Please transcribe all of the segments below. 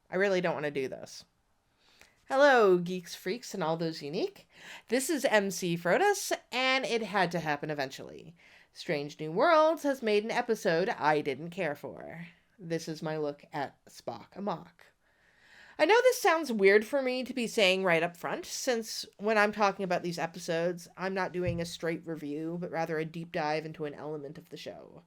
I really don't want to do this. Hello, geeks, freaks, and all those unique. This is MC Frodis, and it had to happen eventually. Strange New Worlds has made an episode I didn't care for. This is my look at Spock Amok. I know this sounds weird for me to be saying right up front, since when I'm talking about these episodes, I'm not doing a straight review, but rather a deep dive into an element of the show.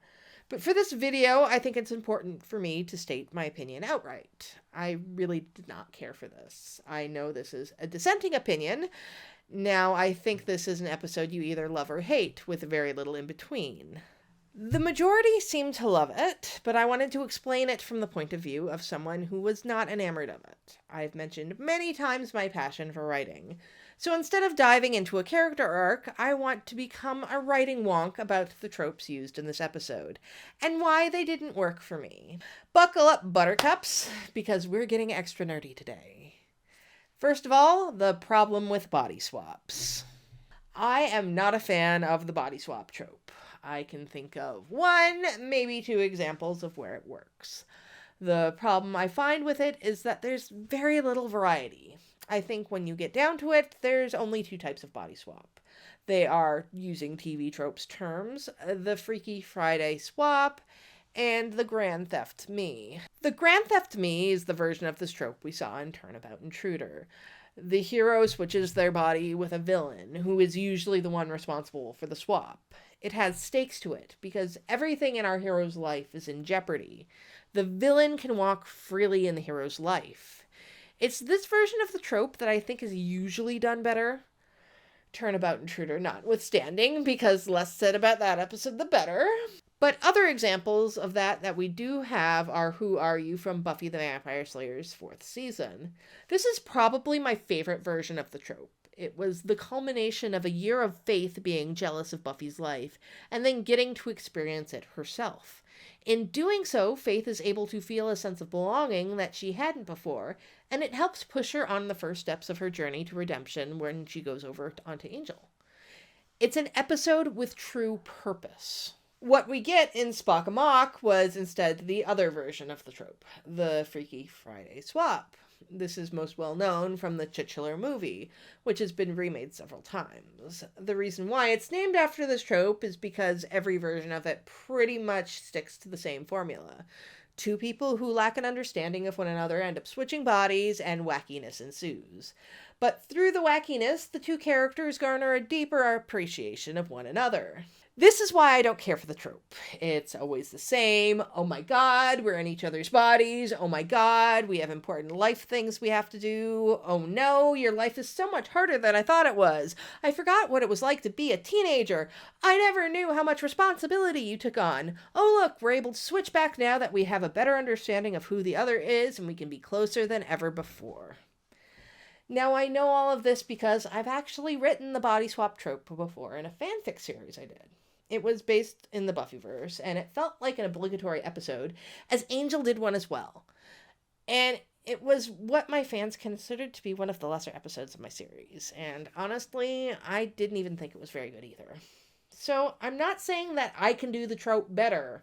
But for this video, I think it's important for me to state my opinion outright. I really did not care for this. I know this is a dissenting opinion. Now, I think this is an episode you either love or hate, with very little in between. The majority seem to love it, but I wanted to explain it from the point of view of someone who was not enamored of it. I've mentioned many times my passion for writing. So instead of diving into a character arc, I want to become a writing wonk about the tropes used in this episode, and why they didn't work for me. Buckle up, buttercups, because we're getting extra nerdy today. First of all, the problem with body swaps. I am not a fan of the body swap trope. I can think of one, maybe two examples of where it works. The problem I find with it is that there's very little variety. I think when you get down to it, there's only two types of body swap. They are, using TV tropes terms, the Freaky Friday swap and the Grand Theft Me. The Grand Theft Me is the version of this trope we saw in Turnabout Intruder. The hero switches their body with a villain, who is usually the one responsible for the swap. It has stakes to it, because everything in our hero's life is in jeopardy. The villain can walk freely in the hero's life. It's this version of the trope that I think is usually done better. Turnabout Intruder notwithstanding, because less said about that episode the better. But other examples of that we do have are Who Are You from Buffy the Vampire Slayer's 4th season. This is probably my favorite version of the trope. It was the culmination of a year of Faith being jealous of Buffy's life, and then getting to experience it herself. In doing so, Faith is able to feel a sense of belonging that she hadn't before, and it helps push her on the first steps of her journey to redemption when she goes over onto Angel. It's an episode with true purpose. What we get in Spock Amok was instead the other version of the trope, the Freaky Friday swap. This is most well known from the titular movie, which has been remade several times. The reason why it's named after this trope is because every version of it pretty much sticks to the same formula. Two people who lack an understanding of one another end up switching bodies, and wackiness ensues. But through the wackiness, the two characters garner a deeper appreciation of one another. This is why I don't care for the trope. It's always the same. Oh my god, we're in each other's bodies. Oh my god, we have important life things we have to do. Oh no, your life is so much harder than I thought it was. I forgot what it was like to be a teenager. I never knew how much responsibility you took on. Oh look, we're able to switch back now that we have a better understanding of who the other is, and we can be closer than ever before. Now, I know all of this because I've actually written the body swap trope before in a fanfic series I did. It was based in the Buffyverse, and it felt like an obligatory episode, as Angel did one as well. And it was what my fans considered to be one of the lesser episodes of my series, and honestly, I didn't even think it was very good either. So, I'm not saying that I can do the trope better.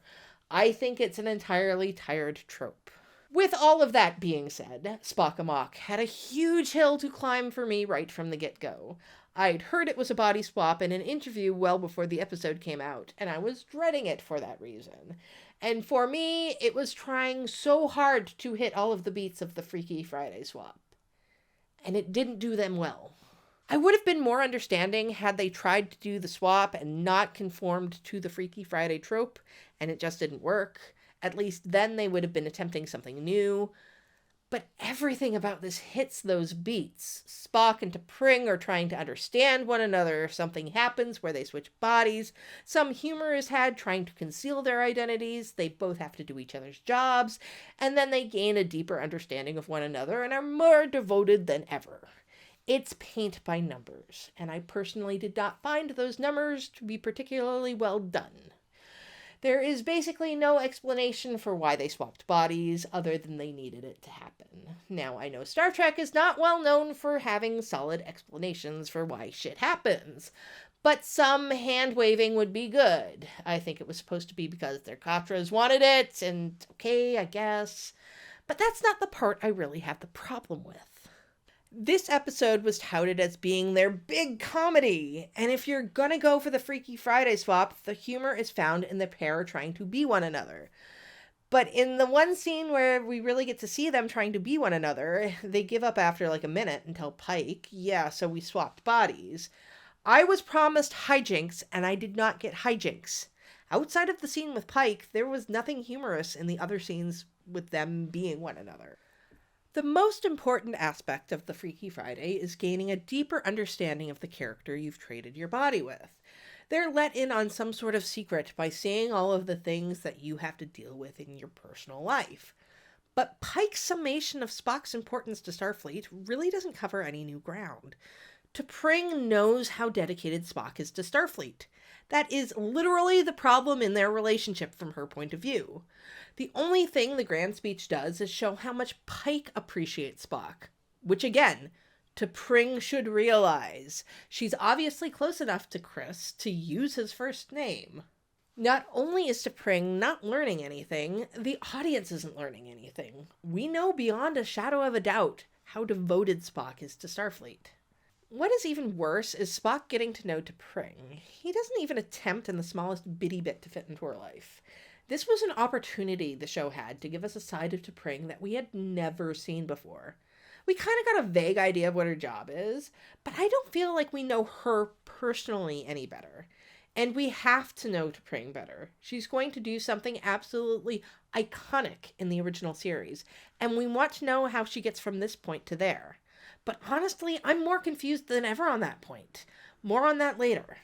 I think it's an entirely tired trope. With all of that being said, Spock Amok had a huge hill to climb for me right from the get-go. I'd heard it was a body swap in an interview well before the episode came out, and I was dreading it for that reason. And for me, it was trying so hard to hit all of the beats of the Freaky Friday swap. And it didn't do them well. I would have been more understanding had they tried to do the swap and not conformed to the Freaky Friday trope, and it just didn't work. At least then they would have been attempting something new. But everything about this hits those beats. Spock and T'Pring are trying to understand one another. Something happens where they switch bodies. Some humor is had trying to conceal their identities. They both have to do each other's jobs. And then they gain a deeper understanding of one another and are more devoted than ever. It's paint by numbers, and I personally did not find those numbers to be particularly well done. There is basically no explanation for why they swapped bodies, other than they needed it to happen. Now, I know Star Trek is not well known for having solid explanations for why shit happens, but some hand-waving would be good. I think it was supposed to be because their Katras wanted it, and okay, I guess. But that's not the part I really have the problem with. This episode was touted as being their big comedy, and if you're gonna go for the Freaky Friday swap, the humor is found in the pair trying to be one another. But in the one scene where we really get to see them trying to be one another, they give up after like a minute and tell Pike, yeah, so we swapped bodies. I was promised hijinks, and I did not get hijinks. Outside of the scene with Pike, there was nothing humorous in the other scenes with them being one another. The most important aspect of the Freaky Friday is gaining a deeper understanding of the character you've traded your body with. They're let in on some sort of secret by seeing all of the things that you have to deal with in your personal life. But Pike's summation of Spock's importance to Starfleet really doesn't cover any new ground. T'Pring knows how dedicated Spock is to Starfleet. That is literally the problem in their relationship from her point of view. The only thing the grand speech does is show how much Pike appreciates Spock, which again, T'Pring should realize. She's obviously close enough to Chris to use his first name. Not only is T'Pring not learning anything, the audience isn't learning anything. We know beyond a shadow of a doubt how devoted Spock is to Starfleet. What is even worse is Spock getting to know T'Pring. He doesn't even attempt in the smallest bitty bit to fit into her life. This was an opportunity the show had to give us a side of T'Pring that we had never seen before. We kind of got a vague idea of what her job is, but I don't feel like we know her personally any better. And we have to know T'Pring better. She's going to do something absolutely iconic in the original series, and we want to know how she gets from this point to there. But honestly, I'm more confused than ever on that point. More on that later.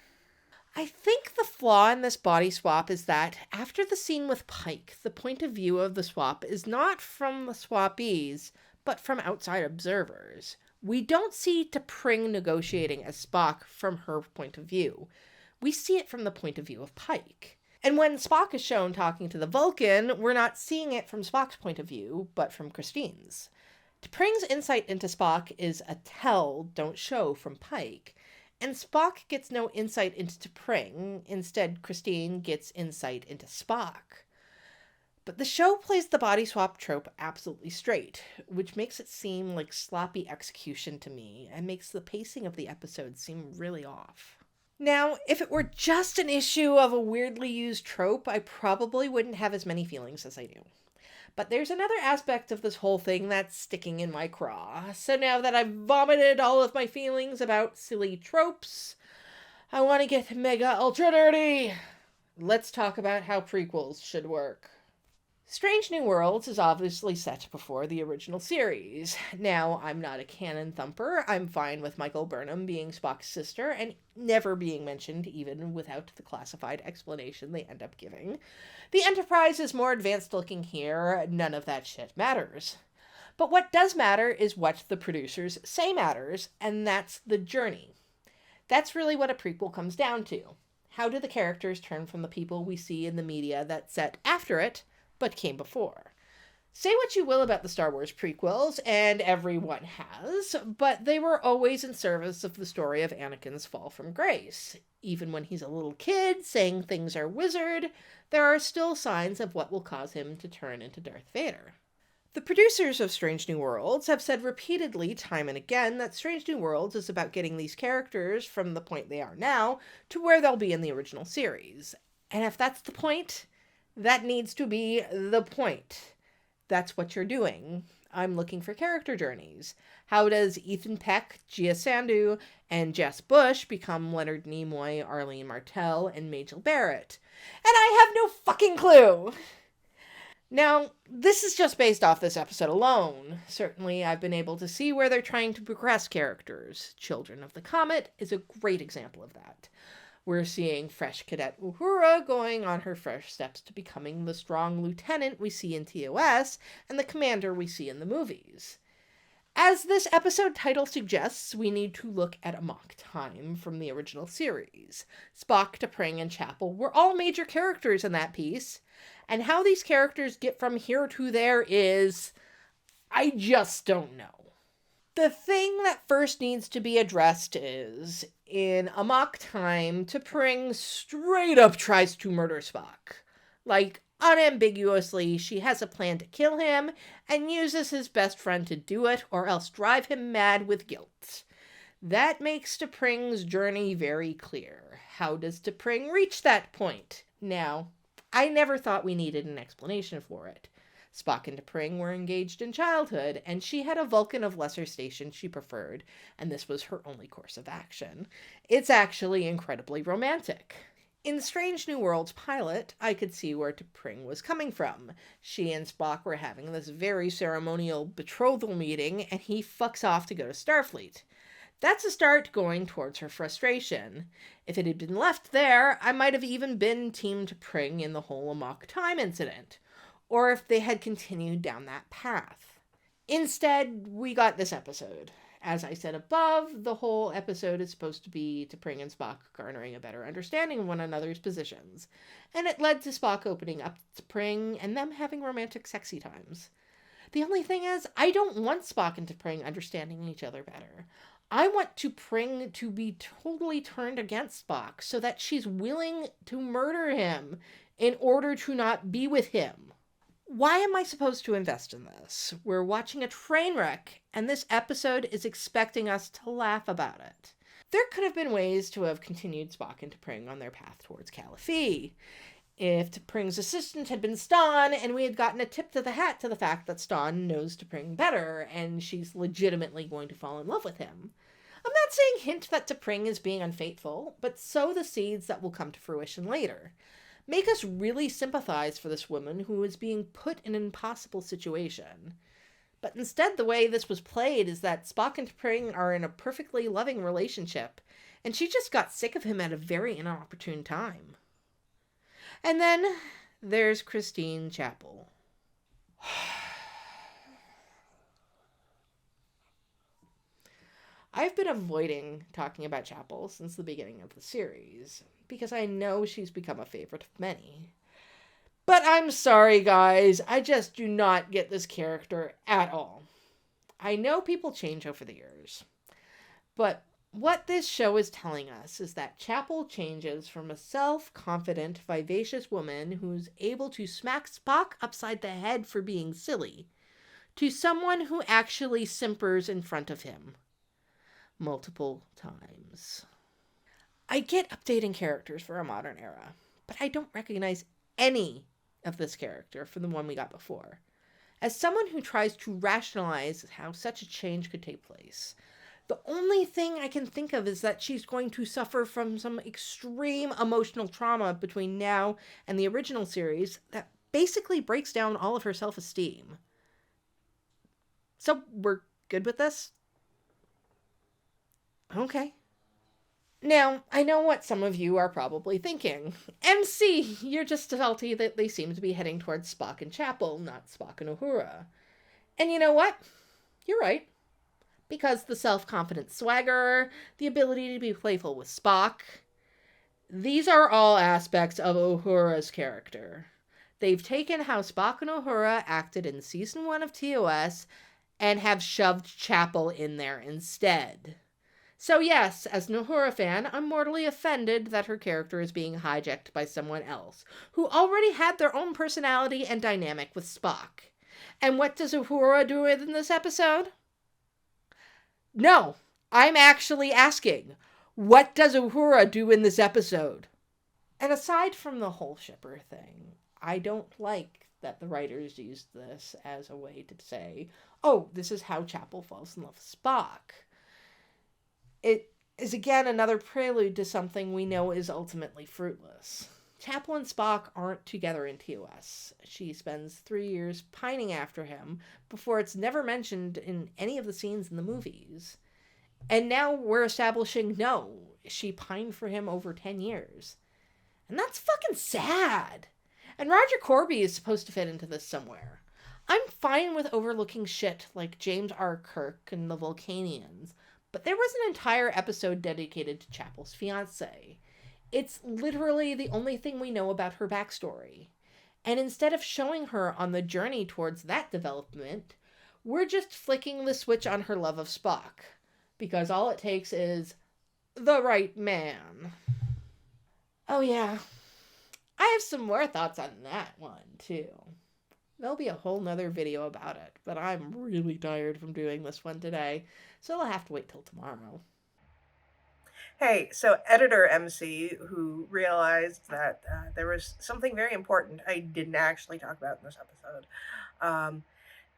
I think the flaw in this body swap is that, after the scene with Pike, the point of view of the swap is not from the swappees, but from outside observers. We don't see T'Pring negotiating as Spock from her point of view. We see it from the point of view of Pike. And when Spock is shown talking to the Vulcan, we're not seeing it from Spock's point of view, but from Christine's. T'Pring's insight into Spock is a tell, don't show from Pike, and Spock gets no insight into T'Pring. Instead, Christine gets insight into Spock. But the show plays the body swap trope absolutely straight, which makes it seem like sloppy execution to me, and makes the pacing of the episode seem really off. Now, if it were just an issue of a weirdly used trope, I probably wouldn't have as many feelings as I do. But there's another aspect of this whole thing that's sticking in my craw. So now that I've vomited all of my feelings about silly tropes, I want to get mega ultra nerdy. Let's talk about how prequels should work. Strange New Worlds is obviously set before the original series. Now, I'm not a canon thumper. I'm fine with Michael Burnham being Spock's sister and never being mentioned, even without the classified explanation they end up giving. The Enterprise is more advanced looking here. None of that shit matters. But what does matter is what the producers say matters, and that's the journey. That's really what a prequel comes down to. How do the characters turn from the people we see in the media that's set after it, but came before? Say what you will about the Star Wars prequels, and everyone has, but they were always in service of the story of Anakin's fall from grace. Even when he's a little kid saying things are wizard, there are still signs of what will cause him to turn into Darth Vader. The producers of Strange New Worlds have said repeatedly, time and again, that Strange New Worlds is about getting these characters from the point they are now to where they'll be in the original series. And if that's the point, that needs to be the point. That's what you're doing. I'm looking for character journeys. How does Ethan Peck, Gia Sandu, and Jess Bush become Leonard Nimoy, Arlene Martell, and Majel Barrett? And I have no fucking clue! Now, this is just based off this episode alone. Certainly, I've been able to see where they're trying to progress characters. Children of the Comet is a great example of that. We're seeing fresh cadet Uhura going on her fresh steps to becoming the strong lieutenant we see in TOS and the commander we see in the movies. As this episode title suggests, we need to look at Amok time from the original series. Spock, T'Pring, and Chapel were all major characters in that piece, and how these characters get from here to there is, I just don't know. The thing that first needs to be addressed is, in Amok time, T'Pring straight up tries to murder Spock. Like, unambiguously she has a plan to kill him and uses his best friend to do it, or else drive him mad with guilt. That makes T'Pring's journey very clear. How does T'Pring reach that point? Now, I never thought we needed an explanation for it. Spock and T'Pring were engaged in childhood, and she had a Vulcan of lesser station she preferred, and this was her only course of action. It's actually incredibly romantic. In Strange New Worlds pilot, I could see where T'Pring was coming from. She and Spock were having this very ceremonial betrothal meeting, and he fucks off to go to Starfleet. That's a start going towards her frustration. If it had been left there, I might have even been Team T'Pring in the whole Amok time incident, or if they had continued down that path. Instead, we got this episode. As I said above, the whole episode is supposed to be T'Pring and Spock garnering a better understanding of one another's positions, and it led to Spock opening up to T'Pring and them having romantic sexy times. The only thing is, I don't want Spock and T'Pring understanding each other better. I want T'Pring to be totally turned against Spock so that she's willing to murder him in order to not be with him. Why am I supposed to invest in this? We're watching a train wreck, and this episode is expecting us to laugh about it. There could have been ways to have continued Spock and T'Pring on their path towards Caliphie. If T'Pring's assistant had been Stonn, and we had gotten a tip to the hat to the fact that Stonn knows T'Pring better, and she's legitimately going to fall in love with him. I'm not saying hint that T'Pring is being unfaithful, but sow the seeds that will come to fruition later. Make us really sympathize for this woman who is being put in an impossible situation. But instead, the way this was played is that Spock and T'Pring are in a perfectly loving relationship, and she just got sick of him at a very inopportune time. And then there's Christine Chapel. I've been avoiding talking about Chapel since the beginning of the series, because I know she's become a favorite of many. But I'm sorry, guys, I just do not get this character at all. I know people change over the years, but what this show is telling us is that Chapel changes from a self-confident, vivacious woman who's able to smack Spock upside the head for being silly, to someone who actually simpers in front of him. Multiple times. I get updating characters for a modern era, but I don't recognize any of this character from the one we got before. As someone who tries to rationalize how such a change could take place, the only thing I can think of is that she's going to suffer from some extreme emotional trauma between now and the original series that basically breaks down all of her self-esteem. So we're good with this? Okay. Now, I know what some of you are probably thinking. Emcee, you're just salty that they seem to be heading towards Spock and Chapel, not Spock and Uhura. And you know what? You're right. Because the self-confident swagger, the ability to be playful with Spock, these are all aspects of Uhura's character. They've taken how Spock and Uhura acted in Season 1 of TOS and have shoved Chapel in there instead. So yes, as an Uhura fan, I'm mortally offended that her character is being hijacked by someone else, who already had their own personality and dynamic with Spock. And what does Uhura do in this episode? No, I'm actually asking, what does Uhura do in this episode? And aside from the whole shipper thing, I don't like that the writers used this as a way to say, oh, this is how Chapel falls in love with Spock. It is again another prelude to something we know is ultimately fruitless. Chapel and Spock aren't together in TOS. She spends 3 years pining after him before it's never mentioned in any of the scenes in the movies. And now we're establishing, no, she pined for him over 10 years. And that's fucking sad. And Roger Corby is supposed to fit into this somewhere. I'm fine with overlooking shit like James R. Kirk and the Vulcanians, but there was an entire episode dedicated to Chapel's fiancé. It's literally the only thing we know about her backstory. And instead of showing her on the journey towards that development, we're just flicking the switch on her love of Spock. Because all it takes is the right man. Oh yeah, I have some more thoughts on that one, too. There'll be a whole nother video about it, but I'm really tired from doing this one today, so I'll have to wait till tomorrow. Hey, so editor MC, who realized that there was something very important I didn't actually talk about in this episode. Um,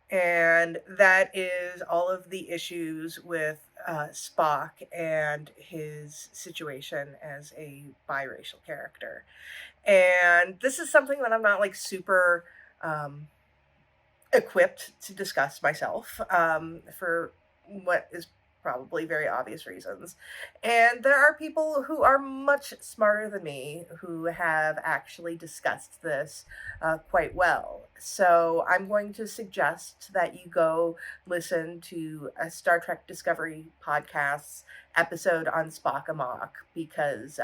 and that is all of the issues with Spock and his situation as a biracial character. And this is something that I'm not like super um, equipped to discuss myself for what is probably very obvious reasons. And there are people who are much smarter than me who have actually discussed this quite well. So I'm going to suggest that you go listen to a Star Trek Discovery podcast's episode on Spock Amok because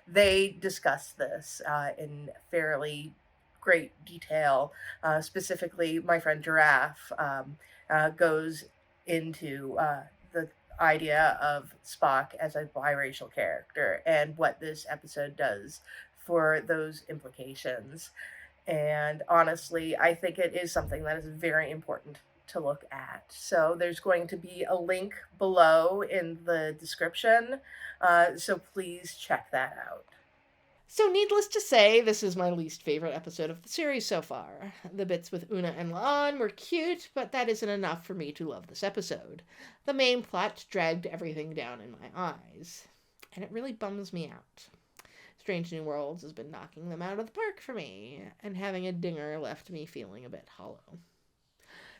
they discuss this in fairly great detail. Specifically, my friend Giraffe goes into the idea of Spock as a biracial character and what this episode does for those implications. And honestly, I think it is something that is very important to look at. So there's going to be a link below in the description. So please check that out. So, needless to say, this is my least favorite episode of the series so far. The bits with Una and La'an were cute, but that isn't enough for me to love this episode. The main plot dragged everything down in my eyes, and it really bums me out. Strange New Worlds has been knocking them out of the park for me, and having a dinger left me feeling a bit hollow.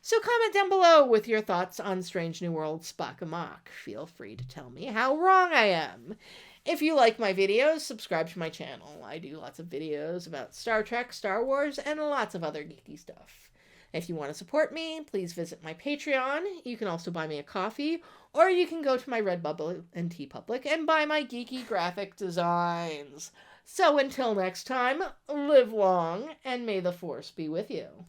So comment down below with your thoughts on Strange New Worlds Spock Amok. Feel free to tell me how wrong I am. If you like my videos, subscribe to my channel. I do lots of videos about Star Trek, Star Wars, and lots of other geeky stuff. If you want to support me, please visit my Patreon. You can also buy me a coffee, or you can go to my Redbubble and TeePublic and buy my geeky graphic designs. So until next time, live long, and may the Force be with you.